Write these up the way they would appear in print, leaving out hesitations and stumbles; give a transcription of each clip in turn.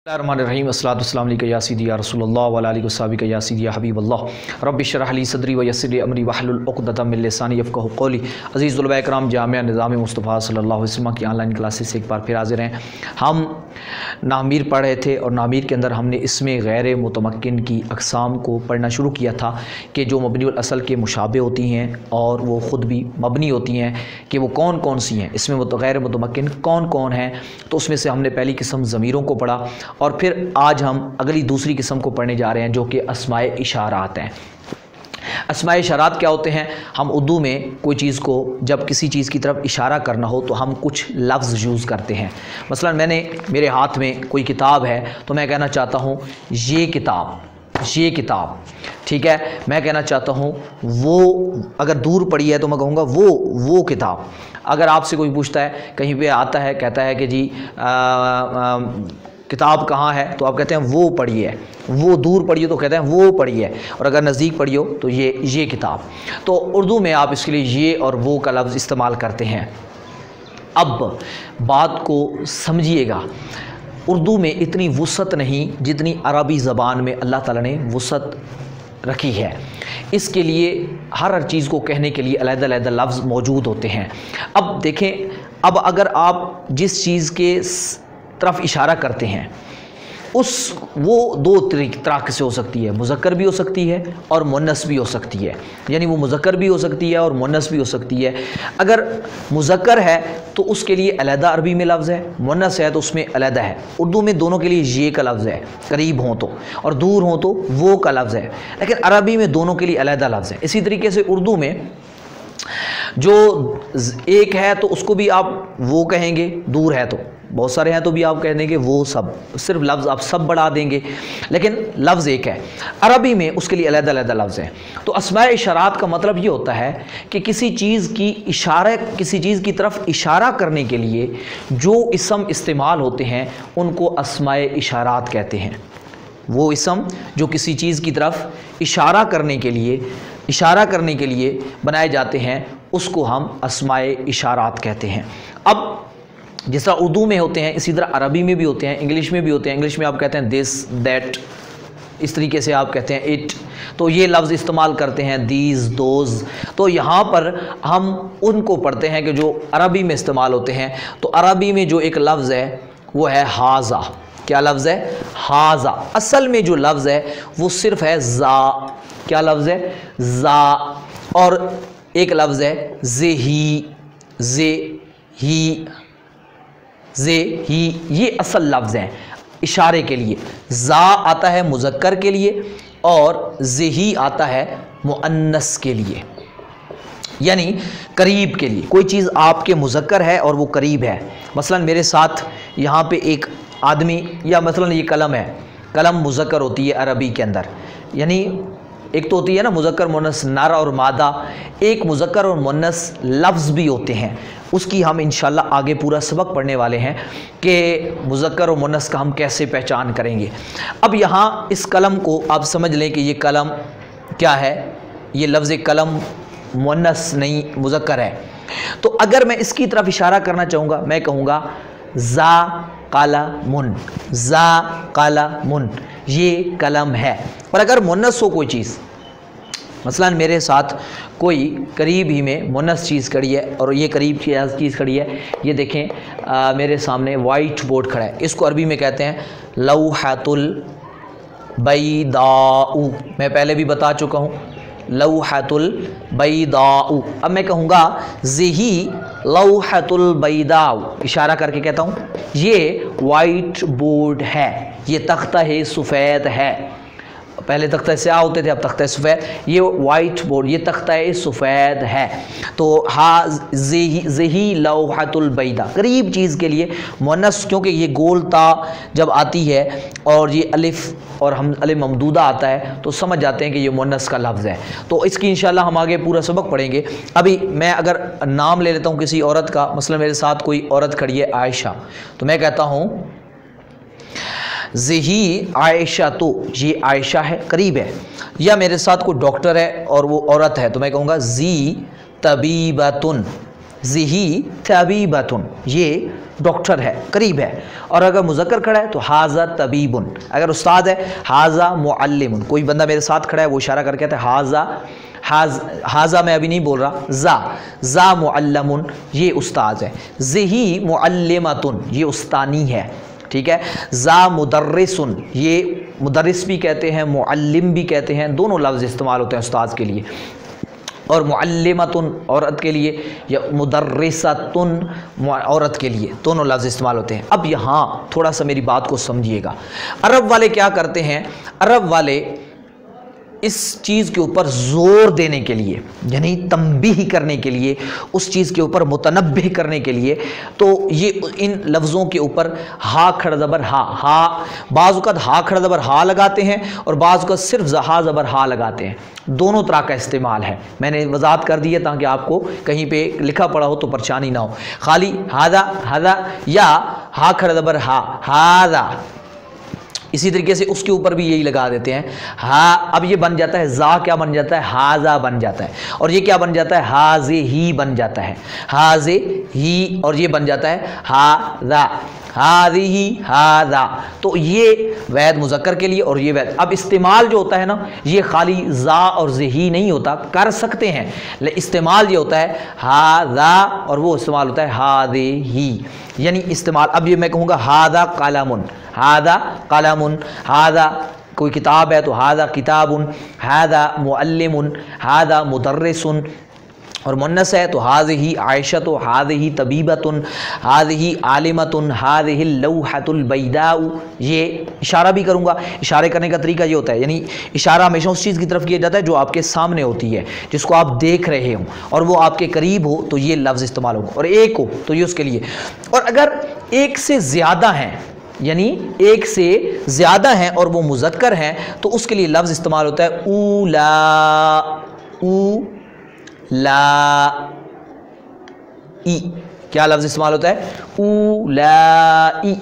Bismillahirrahmanirrahim. Assalatu wassalamu alayka ya Sayyidi ya Rasulullah wa ala alihi wa sahbihi ya Sayyidi ya Habibullah. Rabbi shrah li sadri wa yassir li amri wahlul uqdatam min lisani yafqahu qawli. अज़ीज़ तलबा इकराम, जामिया निज़ाम मुस्तफ़ा सल्लल्लाहु अलैहि वसल्लम की online classes से एक बार फिर हाज़िर हैं। हम नामीर पढ़ रहे थे और नामीर के अंदर हमने इसमें गैर मुतमक्किन की अक़साम को पढ़ना शुरू किया था कि जो मबनीउल असल के मुशाबे होती हैं और वो ख़ुद भी मबनी होती हैं कि वो कौन कौन सी हैं, इसमें गैर मुतमक्किन कौन कौन हैं। तो उसमें से हमने पहली किस्म ज़मीरों को पढ़ा और फिर आज हम अगली दूसरी किस्म को पढ़ने जा रहे हैं जो कि अस्माए इशारात हैं। अस्माए इशारात क्या होते हैं? हम उर्दू में कोई चीज़ को जब किसी चीज़ की तरफ इशारा करना हो तो हम कुछ लफ्ज़ यूज़ करते हैं। मसलन मेरे हाथ में कोई किताब है तो मैं कहना चाहता हूँ ये किताब, ठीक है। मैं कहना चाहता हूँ वो, अगर दूर पड़ी है तो मैं कहूँगा वो किताब। अगर आपसे कोई पूछता है, कहीं पे आता है, कहता है कि जी किताब कहाँ है, तो आप कहते हैं वो पढ़ी है। वो दूर पढ़ी हो तो कहते हैं वो पढ़ी है, और अगर नज़दीक पढ़ी हो तो ये किताब। तो उर्दू में आप इसके लिए ये और वो का लफ्ज़ इस्तेमाल करते हैं। अब बात को समझिएगा, उर्दू में इतनी वुसअत नहीं जितनी अरबी ज़बान में अल्लाह ताला ने वुसअत रखी है। इसके लिए हर चीज़ को कहने के लिए अलग-अलग लफ्ज़ मौजूद होते हैं। अब देखें, अब अगर आप जिस चीज़ के तरफ इशारा करते हैं वो दो तरह से हो सकती है, मुज़क्कर भी हो सकती है और मुन्नस भी हो सकती है। यानी वो मुज़क्कर भी हो सकती है और मुन्नस भी हो सकती है। अगर मुज़क्कर है तो उसके लिए अलहदा अरबी में लफ्ज़ है, मुन्नस है तो उसमें अलहदा है। उर्दू में दोनों के लिए ये का लफ्ज़ है, करीब हों तो, और दूर हों तो वो का लफ्ज़ है। लेकिन अरबी में दोनों के लिए अलहदा लफ्ज़ है। इसी तरीके से उर्दू में जो एक है तो उसको भी आप वो कहेंगे, दूर है तो, बहुत सारे हैं तो भी आप कह देंगे वो सब, सिर्फ लफ्ज़ आप सब बढ़ा देंगे, लेकिन लफ्ज़ एक है। अरबी में उसके लिए अलग-अलग लफ्ज़ हैं। तो अस्माए इशारात का मतलब ये होता है कि किसी चीज़ की तरफ इशारा करने के लिए जो इसम इस्तेमाल होते हैं उनको अस्माए इशारात कहते हैं। वो इसम जो किसी चीज़ की तरफ इशारा करने के लिए बनाए जाते हैं उसको हम अस्माए इशारात कहते हैं। अब जिस तरह उर्दू में होते हैं इसी तरह अरबी में भी होते हैं, इंग्लिश में भी होते हैं। इंग्लिश में आप कहते हैं दिस, दैट, इस तरीके से आप कहते हैं इट, तो ये लफ्ज़ इस्तेमाल करते हैं दीज, दोज। तो यहाँ पर हम उनको पढ़ते हैं कि जो अरबी में इस्तेमाल होते हैं। तो अरबी में जो एक लफ्ज़ है वो है हाजा। क्या लफ्ज़ है? हाजा। असल में जो लफ्ज़ है वो सिर्फ है ज़ा। क्या लफ्ज़ है? ज़ा। और एक लफ्ज़ है जे ही, ये असल लफ्ज़ हैं इशारे के लिए। ज़ा आता है मुज़क्कर के लिए और जे ही आता है मुअन्नस के लिए, यानी करीब के लिए। कोई चीज़ आपके मुज़क्कर है और वो करीब है। मसलन मेरे साथ यहाँ पे एक आदमी, या मसलन ये कलम है, कलम मुज़क्कर होती है अरबी के अंदर, यानी एक तो होती है ना मुज़क्कर मुन्नस नर और मादा, एक मुज़क्कर और मुन्नस लफ्ज़ भी होते हैं। उसकी हम इंशाल्लाह आगे पूरा सबक पढ़ने वाले हैं कि मुज़क्कर और मुन्नस का हम कैसे पहचान करेंगे। अब यहाँ इस कलम को आप समझ लें कि ये कलम क्या है, ये लफ्ज़ कलम मुन्नस नहीं मुज़क्कर है। तो अगर मैं इसकी तरफ इशारा करना चाहूँगा, मैं कहूँगा ज़ा कलमुन, ज़ा कलमुन, ये कलम है। और अगर मुन्नस हो कोई चीज़, मसलन मेरे साथ कोई करीब ही में मुन्नस चीज़ खड़ी है और ये करीब चीज़ खड़ी है, ये देखें मेरे सामने वाइट बोर्ड खड़ा है, इसको अरबी में कहते हैं लौहतुल बैदाउ। मैं पहले भी बता चुका हूँ, लौहतुल बैदाउ। अब मैं कहूँगा ज़ही लौहतुल बैदाउ, इशारा करके कहता हूँ ये वाइट बोर्ड है, ये तख्ता है सफ़ेद है। पहले तख्ता स्याह होते थे, अब तख्ता सफ़ेद, ये वाइट बोर्ड, ये तख्ता सफ़ेद है। तो हा ज़ही लौहतुल बैदा, करीब चीज़ के लिए मुन्नस, क्योंकि ये गोल ता जब आती है और ये अलिफ और हम अलिफ ममदूदा आता है तो समझ जाते हैं कि ये मुन्नस का लफ्ज़ है। तो इसकी इंशाल्लाह हम आगे पूरा सबक पढ़ेंगे। अभी मैं अगर नाम ले लेता हूँ किसी औरत का, मसलन मेरे साथ कोई औरत खड़ी है आयशा, तो मैं कहता हूँ ज़ही आयशा, तो ये आयशा है, करीब है। या मेरे साथ कोई डॉक्टर है और वो औरत है तो मैं कहूँगा ज़ी तबीबतुन, ज़ही तबीबतुन, ये डॉक्टर है, करीब है। और अगर मुज़क्कर खड़ा है तो हाज़ा तबीबुन, अगर उस्ताद है हाज़ा मुअल्लिमुन। कोई बंदा मेरे साथ खड़ा है, वो इशारा करके कहता है हाज़ा मैं अभी नहीं बोल रहा, ज़ा मुअल्लमुन, ये उस्ताद है। ज़ही मुअल्लिमतुन, ये उस्तानी है, ठीक है। ज़ा मुदर्रिसुन, ये मुदर्रिस भी कहते हैं, मुअल्लिम भी कहते हैं, दोनों लफ्ज़ इस्तेमाल होते हैं उस्ताद के लिए। और मुअल्लिमतुन औरत के लिए, या मुदर्रिसतुन औरत के लिए, दोनों लफ्ज़ इस्तेमाल होते हैं। अब यहाँ थोड़ा सा मेरी बात को समझिएगा। अरब वाले क्या करते हैं, अरब वाले इस चीज़ के ऊपर ज़ोर देने के लिए, यानी तंबीह करने के लिए, उस चीज़ के ऊपर मुतनब्बिह करने के लिए, तो ये इन लफ्ज़ों के ऊपर हा खड़ा ज़बर हा बाज़ वक़्त हा खड़ा ज़बर हा लगाते हैं और बाज़ वक़्त सिर्फ हा ज़बर हा लगाते हैं। दोनों तरह का इस्तेमाल है, मैंने वज़ाहत कर दी है ताकि आपको कहीं पे लिखा पड़ा हो तो परेशानी ना हो। खाली हादा या हा खड़ा ज़बर हादा, इसी तरीके से उसके ऊपर भी यही लगा देते हैं हा। अब ये बन जाता है ज़ा, क्या बन जाता है, हाज़ा बन जाता है। और ये क्या बन जाता है, हाज़े ही बन जाता है, हाज़े ही। और ये बन जाता है हाज़ा, हाज़िही हाज़ा। तो ये वैद मुज़क्कर के लिए और ये वैद। अब इस्तेमाल जो होता है ना, ये खाली ज़ा और ज़ही नहीं होता, कर सकते हैं, लेकिन इस्तेमाल ये होता है हाज़ा और वो इस्तेमाल होता है हाज़िही, यानी इस्तेमाल। अब ये मैं कहूँगा हाज़ा कलमुन, हाज़ा कलमुन, हाज़ा कोई किताब है तो हाज़ा किताबुन, हाज़ा मुअल्लिमुन, हाज़ा मुदर्रिसुन। और मुन्नस है तो हाज़िही आयशतु, हाज़िही तबीबतुन, हाज़िही आलिमतुन, हाज़िही लौहतुल बैदाउ। ये इशारा भी करूँगा, इशारे करने का तरीका ये होता है, यानी इशारा हमेशा उस चीज़ की तरफ किया जाता है जो आपके सामने होती है, जिसको आप देख रहे हो, और वो आपके करीब हो तो ये लफ्ज़ इस्तेमाल होगा, और एक हो तो ये उसके लिए। और अगर एक से ज़्यादा हैं, यानी एक से ज़्यादा हैं और वो मुज़क्कर हैं, तो उसके लिए लफ्ज़ इस्तेमाल होता है उलाई। क्या लफ्ज़ इस्तेमाल होता है, उलाई,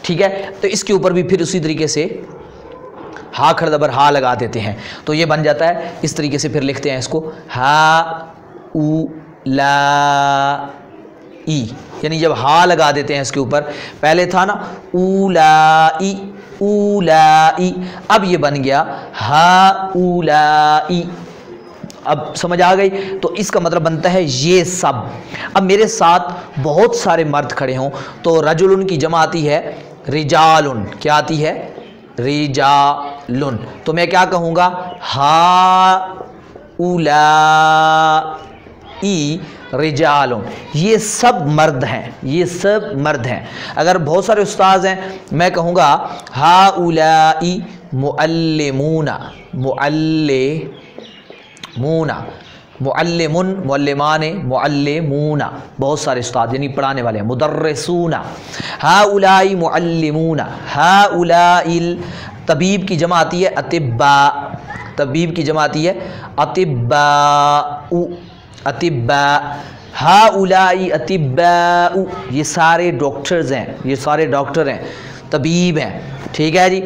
ठीक है। तो इसके ऊपर भी फिर उसी तरीके से हा खड़ा ज़बर हा लगा देते हैं, तो ये बन जाता है इस तरीके से। फिर लिखते हैं इसको हा उलाई, यानी जब हा लगा देते हैं इसके ऊपर, पहले था ना उलाई उलाई, अब ये बन गया हा उलाई। अब समझ आ गई, तो इसका मतलब बनता है ये सब। अब मेरे साथ बहुत सारे मर्द खड़े हों तो रजुलुन की जमा आती है रिजालुन, क्या आती है, रिजालुन। तो मैं क्या कहूँगा, हा उलाई रिजालुन, ये सब मर्द हैं, ये सब मर्द हैं। अगर बहुत सारे उस्ताद हैं, मैं कहूँगा हा उलाई मुअल्लिमूना, मुअल्लिमूना, मुअल्लिमुन मुअल्लिमाने मुअल्लिमूना, बहुत सारे उस्ताद यानी पढ़ाने वाले हैं। मुदर्रिसूना, हा उलाई मुअल्लिमूना, हा उलाइल। तबीब की जमा आती है अतिब्बा, तबीब की जमा आती है अतिब्बाउ, अतिब्बा, हा उलाई अतिब्बाउ, ये सारे डॉक्टर्स हैं, ये सारे डॉक्टर हैं, तबीब हैं, ठीक है जी।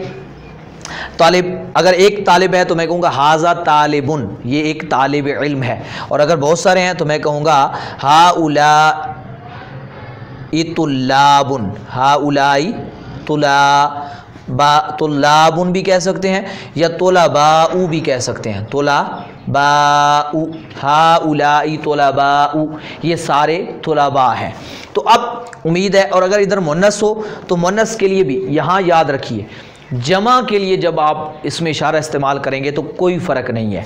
तालिब, अगर एक तालिब है तो मैं कहूँगा हाज़ा तालिबुन, ये एक तालिब इल्म है। और अगर बहुत सारे हैं तो मैं कहूँगा हा उलाई तुल्लाबुन, हा उलाई तुल्लाबुन भी कह सकते हैं, या तुलाबाउ भी कह सकते हैं, तुलाबाउ, हा उलाई तुलाबाउ, ये सारे तुलाबा हैं। तो अब उम्मीद है, और अगर इधर मुन्नस हो तो मुन्नस के लिए भी यहाँ याद रखिए, जमा के लिए जब आप इसमें इशारा इस्तेमाल करेंगे तो कोई फ़र्क नहीं है।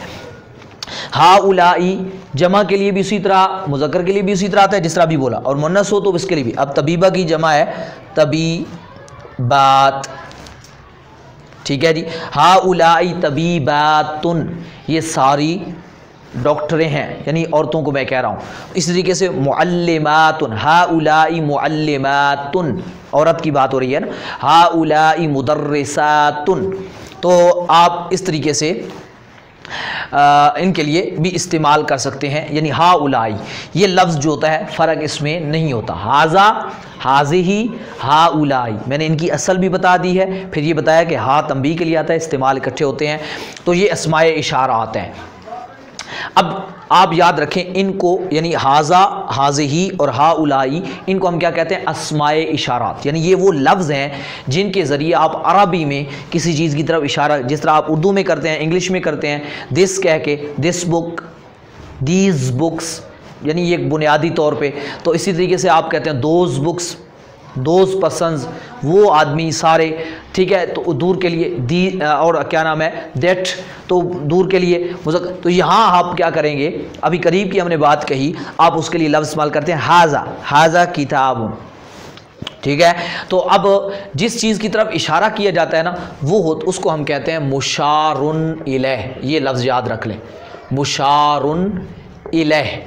हा उलाई जमा के लिए भी उसी तरह, मुज़क्कर के लिए भी उसी तरह आता है जिस तरह भी बोला, और मुन्नस हो तो इसके लिए भी। अब तबीबा की जमा है तबीबात, ठीक है जी। हा उलाई तबीबातुन, ये सारी डॉक्टरें हैं, यानी औरतों को मैं कह रहा हूँ। इस तरीके से मुअल्लिमातुन, हा उलाई मुअल्लिमातुन, औरत की बात हो रही है ना, हा उलाई मुदर्रिसातुन। तो आप इस तरीके से इनके लिए भी इस्तेमाल कर सकते हैं, यानी हा उलाई, ये लफ्ज़ जो होता है फ़र्क इसमें नहीं होता। हाज़ा, हाज़िही, हा उलाई, मैंने इनकी असल भी बता दी है, फिर ये बताया कि हा तंबीह के लिए आता है, इस्तेमाल इकट्ठे होते हैं, तो ये अस्माए इशारा आते हैं। اب آپ یاد رکھیں ان کو، یعنی حاذا، حاذہی اور ہاؤلائی، ان کو ہم کیا کہتے ہیں؟ اسماء اشارات، یعنی یہ وہ لفظ ہیں جن کے ذریعے آپ عربی میں کسی چیز کی طرف اشارہ، جس طرح آپ اردو میں کرتے ہیں، انگلش میں کرتے ہیں دس کہہ کے، دس بک، دیز بکس، یعنی یہ ایک بنیادی طور پہ، تو اسی طریقے سے آپ کہتے ہیں دوز بکس، دوز پرسنز، وہ آدمی سارے، ٹھیک ہے، تو دور کے لیے دی، اور کیا نام ہے دیٹ، تو دور کے لیے مذکر، تو یہاں آپ کیا کریں گے؟ ابھی قریب کی ہم نے بات کہی، آپ اس کے لیے لفظ استعمال کرتے ہیں حاذا، حاذا کتاب، ٹھیک ہے، تو اب جس چیز کی طرف اشارہ کیا جاتا ہے نا وہ اس کو ہم کہتے ہیں مشار الیہ، یہ لفظ یاد رکھ لیں، مشار الیہ،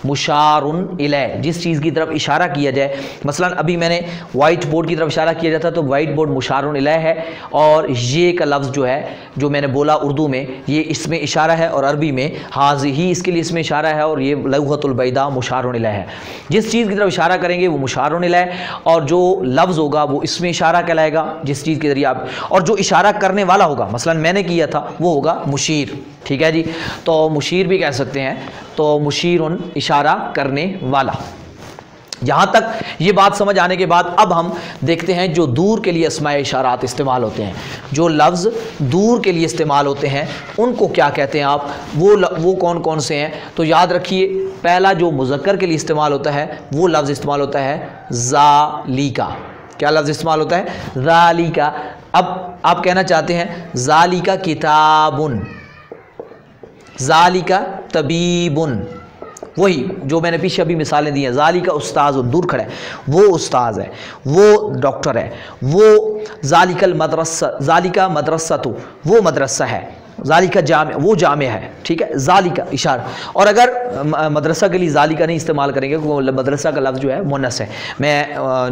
مشار الیہ، جس چیز کی طرف اشارہ کیا جائے، مثلا ابھی میں نے وائٹ بورڈ کی طرف اشارہ کیا جاتا ہے تو وائٹ بورڈ مشار الیہ ہے، اور یہ کا لفظ جو ہے جو میں نے بولا اردو میں یہ اس میں اشارہ ہے، اور عربی میں حاذہی اس کے لیے اس میں اشارہ ہے، اور یہ لغۃ البیضاء مشار الیہ ہے۔ جس چیز کی طرف اشارہ کریں گے وہ مشار الیہ، اور جو لفظ ہوگا وہ اس میں اشارہ کہلائے گا جس چیز کے ذریعے آپ، اور جو اشارہ کرنے والا ہوگا، مثلا میں نے کیا تھا وہ ہوگا مشیر، ٹھیک ہے جی، تو مشیر بھی کہہ سکتے ہیں، تو مشیر اشارہ کرنے والا۔ یہاں تک یہ بات سمجھ آنے کے بعد اب ہم دیکھتے ہیں جو دور کے لیے اسماء اشارات استعمال ہوتے ہیں، جو لفظ دور کے لیے استعمال ہوتے ہیں ان کو کیا کہتے ہیں آپ، وہ کون کون سے ہیں؟ تو یاد رکھیے، پہلا جو مذکر کے لیے استعمال ہوتا ہے وہ لفظ استعمال ہوتا ہے ذالکا۔ کیا لفظ استعمال ہوتا ہے؟ ذالکا۔ اب آپ کہنا چاہتے ہیں ذالکا کتابن، ذالکا طبیبن، وہی جو میں نے پیچھے ابھی مثالیں دی ہیں، ذالکا استاذ، دور کھڑا ہے، وہ استاذ ہے، وہ ڈاکٹر ہے، وہ ذالک المدرسہ، ذالکا مدرسۃ، وہ مدرسہ ہے، ذالکا جامع، وہ جامع ہے، ٹھیک ہے، ذالکا اشارہ۔ اور اگر مدرسہ کے لیے ذالکا نہیں استعمال کریں گے، وہ مدرسہ کا لفظ جو ہے مؤنث ہے، میں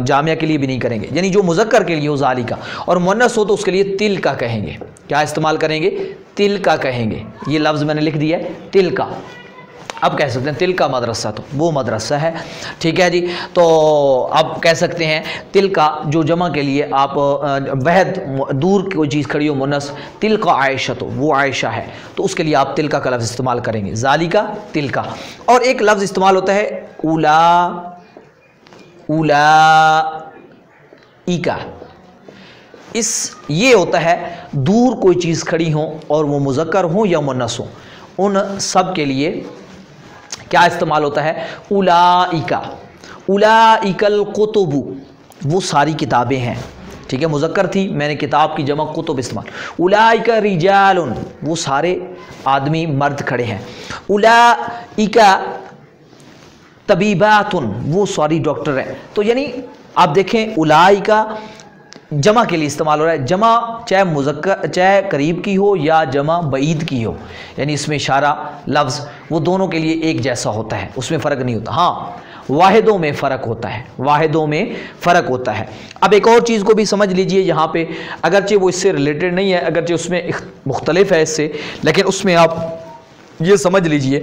جامعہ کے لیے بھی نہیں کریں گے، یعنی جو مذکر کے لیے ہو ذالکا، اور مؤنث ہو تو اس کے لیے تلکا کہیں گے۔ کیا استعمال کریں گے؟ تلکا کہیں گے۔ یہ لفظ میں نے لکھ دیا ہے تلکا، اب کہہ سکتے ہیں تلکا مدرسہ، تو وہ مدرسہ ہے، ٹھیک ہے جی۔ تو اب کہہ سکتے ہیں تلکا جو جمع کے لیے آپ وحد دور کوئی چیز کھڑی ہو مؤنث، تلکا عائشہ، تو وہ عائشہ ہے، تو اس کے لیے آپ تلکا کا لفظ استعمال کریں گے، ذالکا تلکا۔ اور ایک لفظ استعمال ہوتا ہے اولائکا، یہ ہوتا ہے دور کوئی چیز کھڑی ہو اور وہ مذکر ہوں یا مؤنث ہوں، ان سب کے لیے کیا استعمال ہوتا ہے؟ اولائکا، اولائک الکتب، وہ ساری کتابیں ہیں، ٹھیک ہے، مذکر تھی، میں نے کتاب کی جمع کتب استعمال، اولائک رجال، وہ سارے آدمی مرد کھڑے ہیں، اولائک طبیبات، وہ ساری ڈاکٹر ہیں۔ تو یعنی آپ دیکھیں اولائک جمع کے لیے استعمال ہو رہا ہے، جمع چاہے مذکر، چاہے قریب کی ہو یا جمع بعید کی ہو، یعنی اس میں اشارہ لفظ وہ دونوں کے لیے ایک جیسا ہوتا ہے، اس میں فرق نہیں ہوتا، ہاں واحدوں میں فرق ہوتا ہے، واحدوں میں فرق ہوتا ہے۔ اب ایک اور چیز کو بھی سمجھ لیجئے یہاں پہ، اگرچہ وہ اس سے ریلیٹڈ نہیں ہے، اگرچہ اس میں مختلف ہے اس سے، لیکن اس میں آپ یہ سمجھ لیجئے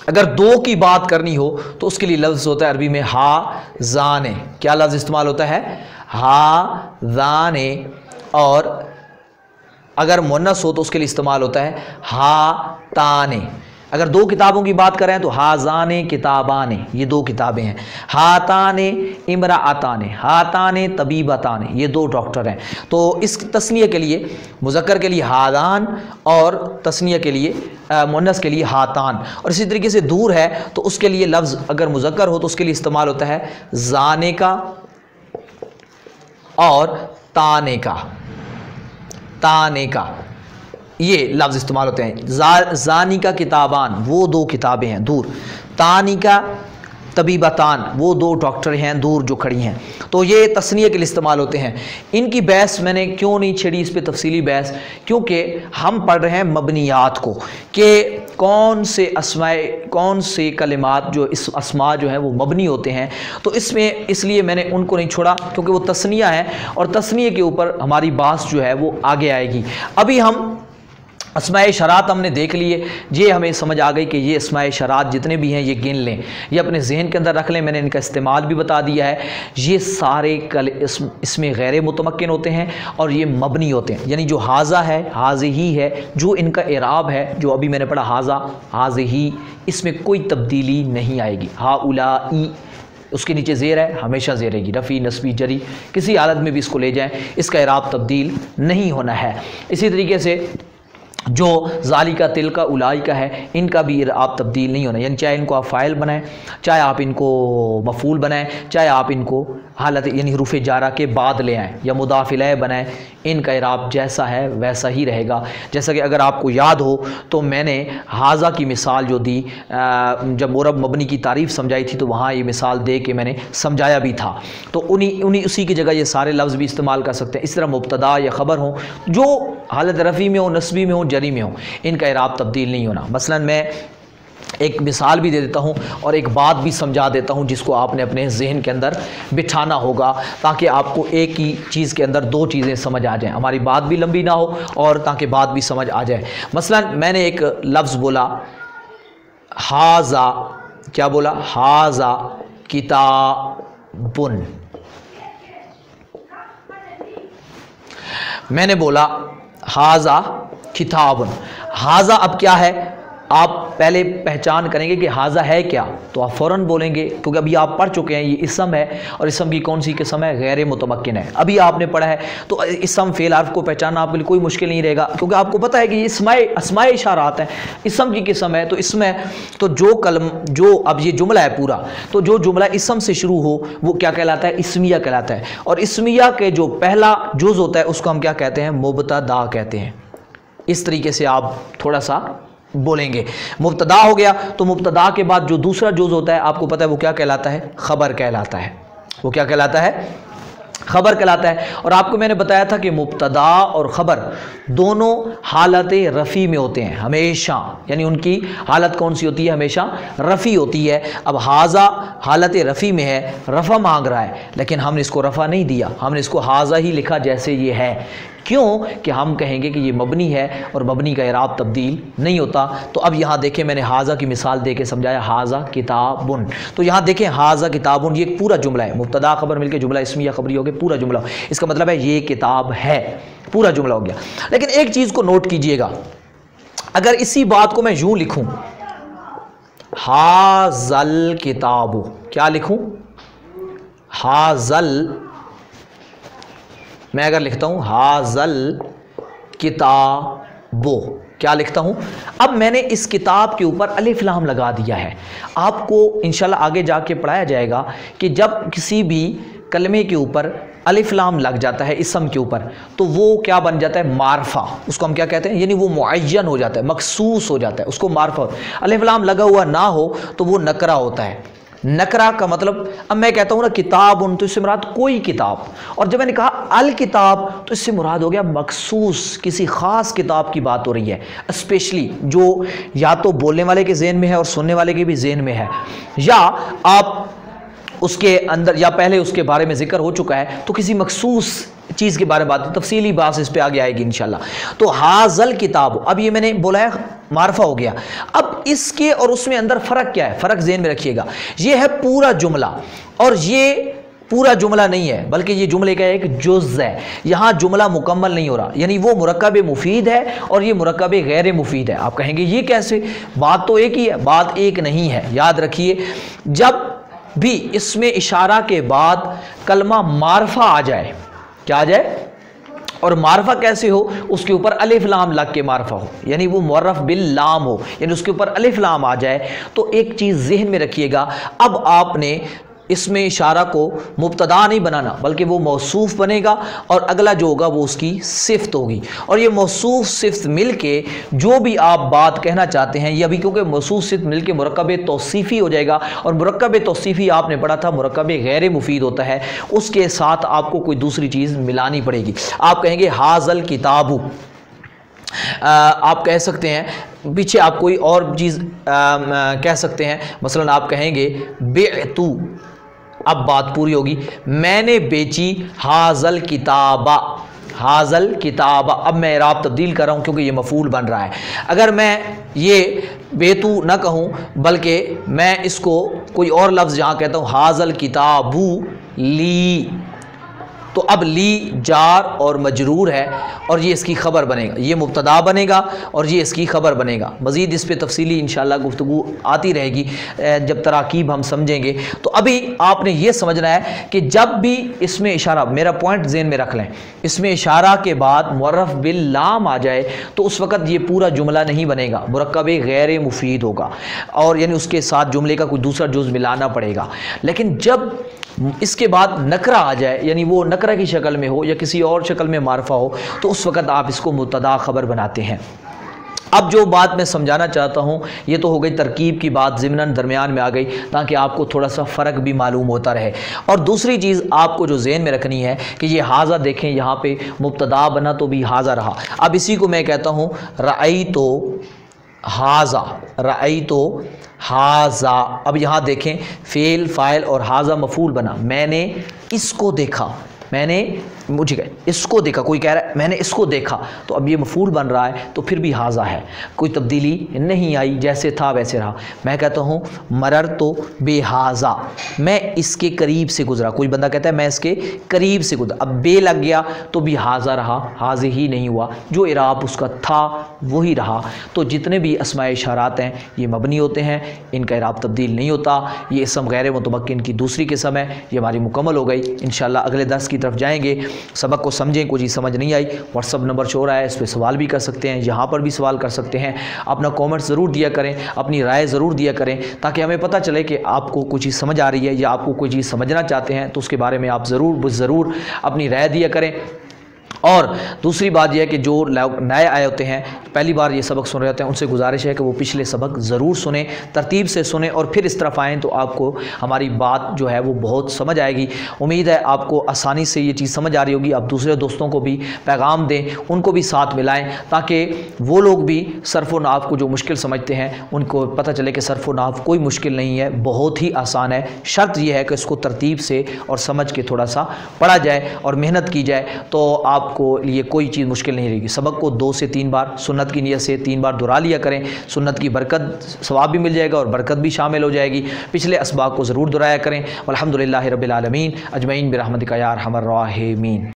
اگر دو کی بات کرنی ہو تو اس کے لیے لفظ ہوتا ہے عربی میں ہا زانے۔ کیا لفظ استعمال ہوتا ہے؟ ہا زانے، اور اگر مؤنث ہو تو اس کے لیے استعمال ہوتا ہے ہا تانے۔ اگر دو کتابوں کی بات کریں تو ہازان کتابان، یہ دو کتابیں ہیں، ہاتان امرأتان، ہاتان طبیبتان، یہ دو ڈاکٹر ہیں۔ تو اس تثنیہ کے لیے مذکر کے لیے ہادان اور تثنیہ کے لیے مؤنث کے لیے ہاتان، اور اسی طریقے سے دور ہے تو اس کے لیے لفظ اگر مذکر ہو تو اس کے لیے استعمال ہوتا ہے زانے کا اور تانے کا، تانے کا، یہ لفظ استعمال ہوتے ہیں۔ زانی کا کتابان، وہ دو کتابیں ہیں دور، تانی کا طبیبتان، وہ دو ڈاکٹر ہیں دور جو کھڑی ہیں۔ تو یہ تثنیہ کے لیے استعمال ہوتے ہیں۔ ان کی بحث میں نے کیوں نہیں چھڑی اس پہ تفصیلی بحث، کیونکہ ہم پڑھ رہے ہیں مبنیات کو، کہ کون سے اسماء، کون سے کلمات جو اسماء جو ہیں وہ مبنی ہوتے ہیں، تو اس میں اس لیے میں نے ان کو نہیں چھوڑا کیونکہ وہ تثنیہ ہیں، اور تثنیہ کے اوپر ہماری بحث جو ہے وہ آگے آئے گی۔ ابھی ہم اسماء شرات ہم نے دیکھ لیے، یہ ہمیں سمجھ آ گئی کہ یہ اسماء شرات جتنے بھی ہیں یہ گن لیں، یہ اپنے ذہن کے اندر رکھ لیں، میں نے ان کا استعمال بھی بتا دیا ہے۔ یہ سارے اس میں غیر متمکن ہوتے ہیں اور یہ مبنی ہوتے ہیں، یعنی جو حاذا ہے، حاذہی ہے، جو ان کا اعراب ہے جو ابھی میں نے پڑھا حاذا، حاذہی، اس میں کوئی تبدیلی نہیں آئے گی۔ ہاؤلائی اس کے نیچے زیر ہے، ہمیشہ زیر رہے گی، رفع نصبی جری کسی حالت میں بھی اس کو لے جائیں، اس کا اعراب تبدیل نہیں ہونا ہے۔ اسی طریقے سے جو ذالکا تلکا اولئک ہے، ان کا بھی اعراب تبدیل نہیں ہونا، یعنی چاہے ان کو آپ فاعل بنائیں، چاہے آپ ان کو مفعول بنائیں، چاہے آپ ان کو حالت یعنی حروف جارہ کے بعد لے آئیں یا مضاف الیہ بنائیں، ان کا اعراب جیسا ہے ویسا ہی رہے گا۔ جیسا کہ اگر آپ کو یاد ہو تو میں نے حاذا کی مثال جو دی، جب مورب مبنی کی تعریف سمجھائی تھی تو وہاں یہ مثال دے کے میں نے سمجھایا بھی تھا، تو اسی کی جگہ یہ سارے لفظ بھی استعمال کر سکتے ہیں۔ اس طرح مبتدا یا خبر ہوں جو حالت رفعی میں ہوں، نصبی میں ہوں، جری میں ہوں، ان کا اعراب تبدیل نہیں ہونا۔ مثلا میں ایک مثال بھی دے دیتا ہوں اور ایک بات بھی سمجھا دیتا ہوں جس کو آپ نے اپنے ذہن کے اندر بٹھانا ہوگا، تاکہ آپ کو ایک ہی چیز کے اندر دو چیزیں سمجھ آ جائیں، ہماری بات بھی لمبی نہ ہو اور تاکہ بات بھی سمجھ آ جائے۔ مثلا میں نے ایک لفظ بولا حاذا، کیا بولا؟ حاذا کتابن، میں نے بولا حاذا کتابن۔ حاذا اب کیا ہے؟ آپ پہلے پہچان کریں گے کہ حاذا ہے کیا، تو آپ فوراً بولیں گے، کیونکہ ابھی آپ پڑھ چکے ہیں یہ اسم ہے، اور اسم کی کون سی قسم ہے؟ غیر متمکن ہے، ابھی آپ نے پڑھا ہے، تو اسم فعل حرف کو پہچاننا آپ کے لیے کوئی مشکل نہیں رہے گا، کیونکہ آپ کو پتہ ہے کہ یہ اسماء اشارات ہیں، اسم کی قسم ہے، تو اسم ہے، تو جو اب یہ جملہ ہے پورا، تو جو جملہ اسم سے شروع ہو وہ کیا کہلاتا ہے؟ اسمیہ کہلاتا ہے، اور اسمیہ کے جو پہلا جز ہوتا ہے اس کو ہم کیا کہتے ہیں؟ مبتدا کہتے ہیں۔ اس طریقے سے آپ تھوڑا سا بولیں گے، مبتدا ہو گیا تو مبتدا کے بعد جو دوسرا جز ہوتا ہے آپ کو پتہ ہے وہ کیا کہلاتا ہے؟ خبر کہلاتا ہے۔ وہ کیا کہلاتا ہے؟ خبر کہلاتا ہے۔ اور آپ کو میں نے بتایا تھا کہ مبتدا اور خبر دونوں حالت رفع میں ہوتے ہیں ہمیشہ، یعنی ان کی حالت کون سی ہوتی ہے؟ ہمیشہ رفع ہوتی ہے۔ اب حاذا حالت رفع میں ہے، رفع مانگ رہا ہے، لیکن ہم نے اس کو رفع نہیں دیا، ہم نے اس کو حاذا ہی لکھا جیسے یہ ہے۔ کیوں کہ ہم کہیں گے کہ یہ مبنی ہے اور مبنی کا اعراب تبدیل نہیں ہوتا۔ تو اب یہاں دیکھیں میں نے حاذا کی مثال دے کے سمجھایا، حاذا کتابن، تو یہاں دیکھیں حاذا کتابن یہ ایک پورا جملہ ہے، مبتدا خبر مل کے جملہ اسمیہ خبری ہو گیا، پورا جملہ، اس کا مطلب ہے یہ کتاب ہے، پورا جملہ ہو گیا۔ لیکن ایک چیز کو نوٹ کیجئے گا، اگر اسی بات کو میں یوں لکھوں حاذل کتاب، کیا لکھوں؟ حاذل، میں اگر لکھتا ہوں حاذل کتاب، کیا لکھتا ہوں؟ اب میں نے اس کتاب کے اوپر الف لام لگا دیا ہے۔ آپ کو انشاءاللہ آگے جا کے پڑھایا جائے گا کہ جب کسی بھی کلمے کے اوپر الف لام لگ جاتا ہے اسم کے اوپر تو وہ کیا بن جاتا ہے؟ معرفہ، اس کو ہم کیا کہتے ہیں؟ یعنی وہ معین ہو جاتا ہے، مخصوص ہو جاتا ہے، اس کو معرفہ۔ الف لام لگا ہوا نہ ہو تو وہ نکرہ ہوتا ہے۔ نکرہ کا مطلب، اب میں کہتا ہوں نا کتاب، تو اس سے مراد کوئی کتاب، اور جب میں نے کہا الکتاب تو اس سے مراد ہو گیا مخصوص کسی خاص کتاب کی بات ہو رہی ہے، اسپیشلی جو یا تو بولنے والے کے ذہن میں ہے اور سننے والے کے بھی ذہن میں ہے، یا آپ اس کے اندر یا پہلے اس کے بارے میں ذکر ہو چکا ہے تو کسی مخصوص چیز کے بارے میں بات، تفصیلی بات اس پہ آگے آئے گی انشاءاللہ۔ تو حاذل کتاب، اب یہ میں نے بولا ہے معرفہ ہو گیا۔ اب اس کے اور اس میں اندر فرق کیا ہے؟ فرق ذہن میں رکھیے گا، یہ ہے پورا جملہ، اور یہ پورا جملہ نہیں ہے بلکہ یہ جملے کا ایک جز ہے۔ یہاں جملہ مکمل نہیں ہو رہا، یعنی وہ مرکب مفید ہے اور یہ مرکب غیر مفید ہے۔ آپ کہیں گے یہ کیسے؟ بات تو ایک ہی ہے، بات ایک نہیں ہے۔ یاد رکھیے، جب بھی اس میں اشارہ کے بعد کلمہ معرفہ آ جائے، کیا آ جائے؟ اور معرفہ کیسے ہو؟ اس کے اوپر الف لام لگ کے معرفہ ہو، یعنی وہ معرف باللام ہو، یعنی اس کے اوپر الف لام آ جائے، تو ایک چیز ذہن میں رکھیے گا، اب آپ نے اس میں اشارہ کو مبتدا نہیں بنانا بلکہ وہ موصوف بنے گا، اور اگلا جو ہوگا وہ اس کی صفت ہوگی، اور یہ موصوف صفت مل کے جو بھی آپ بات کہنا چاہتے ہیں، یہ ابھی کیونکہ موصوف صفت مل کے مرکب توصیفی ہو جائے گا، اور مرکب توصیفی آپ نے پڑھا تھا مرکب غیر مفید ہوتا ہے، اس کے ساتھ آپ کو کوئی دوسری چیز ملانی پڑے گی۔ آپ کہیں گے حاذل کتاب، آپ کہہ سکتے ہیں پیچھے آپ کوئی اور چیز کہہ سکتے ہیں، مثلا آپ کہیں گے بعتو، اب بات پوری ہوگی، میں نے بیچی حاذل کتابہ، हाज़ल किताब। अब मैं इराब तब्दील कर रहा हूँ क्योंकि ये मफूल बन रहा है। अगर मैं ये बेतू न कहूँ बल्कि मैं इसको कोई और लफ्ज़ जहाँ कहता हूँ हाज़ल किताबू ली, तो अब ली जार और मजरूर है और ये इसकी ख़बर बनेगा, ये मुब्तदा बनेगा और ये इसकी ख़बर बनेगा। मज़ीद इस पे तफसीली इंशाअल्लाह गुफ्तगू आती रहेगी जब तराकीब हम समझेंगे। तो अभी आपने ये समझना है कि जब भी इसमें इशारा, मेरा पॉइंट ज़हन में रख लें, इसमें इशारा के बाद मुअर्रफ बिल लाम आ जाए तो उस वक़्त ये पूरा जुमला नहीं बनेगा, मुरक्कब गैर मुफीद होगा और यानी उसके साथ जुमले का कोई दूसरा जुज़ मिलाना पड़ेगा। लेकिन जब इसके बाद नकरा आ जाए, यानी वो नकरा की शक्ल में हो या किसी और शक्ल में मारफा हो, तो उस वक़्त आप इसको मुब्तदा ख़बर बनाते हैं। अब जो बात मैं समझाना चाहता हूँ ये तो हो गई तरकीब की बात, ज़िम्नन दरमियान में आ गई ताकि आपको थोड़ा सा फ़र्क भी मालूम होता रहे। और दूसरी चीज़ आपको जो ज़हन में रखनी है कि ये हाज़ा देखें, यहाँ पे मुब्तदा बना तो भी हाज़ा रहा। अब इसी को मैं कहता हूँ रअई तो हाज़ा, रअई तो हाज़ा। अब यहाँ देखें फ़ेल फ़ाइल और हाज़ा मफ़ूल बना, मैंने इसको देखा, मैंने मुझे इसको देखा, कोई कह रहा है मैंने इसको देखा, तो अब ये मफ़ूल बन रहा है तो फिर भी हाज़ा है, कोई तब्दीली नहीं आई, जैसे था वैसे रहा। मैं कहता हूँ मरर तो बेहाज़ा, मैं इसके करीब से गुज़रा, कोई बंदा कहता है मैं इसके करीब से गुज़रा, अब बे लग गया तो भी हाज़ा रहा, हाज़े ही नहीं हुआ, जो इराब उसका था वही रहा। तो जितने भी अस्माए इशारात हैं ये मबनी होते हैं, इनका इराब तब्दील नहीं होता। ये इसम गैर मुतमक्किन की दूसरी किस्म है, ये हमारी मुकम्मल हो गई। इंशाअल्लाह अगले दर्स की तरफ जाएंगे। सबक को समझें, कोई चीज़ समझ नहीं आई व्हाट्सअप नंबर शो रहा है, इस पर सवाल भी कर सकते हैं, यहाँ पर भी सवाल कर सकते हैं। अपना कमेंट ज़रूर दिया करें, अपनी राय ज़रूर दिया करें ताकि हमें पता चले कि आपको कोई चीज़ समझ आ रही है या आपको कोई चीज़ समझना चाहते हैं, तो उसके बारे में आप ज़रूर अपनी राय दिया करें। और दूसरी बात यह है कि जो नए आए होते हैं, पहली बार ये सबक सुन रहे होते हैं, उनसे गुजारिश है कि वो पिछले सबक ज़रूर सुने, तरतीब से सुने और फिर इस तरफ आएँ तो आपको हमारी बात जो है वो बहुत समझ आएगी। उम्मीद है आपको आसानी से ये चीज़ समझ आ रही होगी। आप दूसरे दोस्तों को भी पैगाम दें, उनको भी साथ मिलाएं ताकि वो लोग भी सर्फ़ व नाहव को जो मुश्किल समझते हैं उनको पता चले कि सर्फ़ व नाहव कोई मुश्किल नहीं है, बहुत ही आसान है। शर्त यह है कि इसको तरतीब से और समझ के थोड़ा सा पढ़ा जाए और मेहनत की जाए, तो आपको लिए कोई चीज़ मुश्किल नहीं रहेगी। सबक को 2 से 3 बार सुन्नत की नियत से 3 बार दोहरा लिया करें, सुन्नत की बरकत सवाब भी मिल जाएगा और बरकत भी शामिल हो जाएगी। पिछले असबाब को ज़रूर दोहराया करें। अल्हम्दुलिल्लाहि रब्बिल आलमीन अजमईन बिरहमतिका या अरहमर राहिमीन।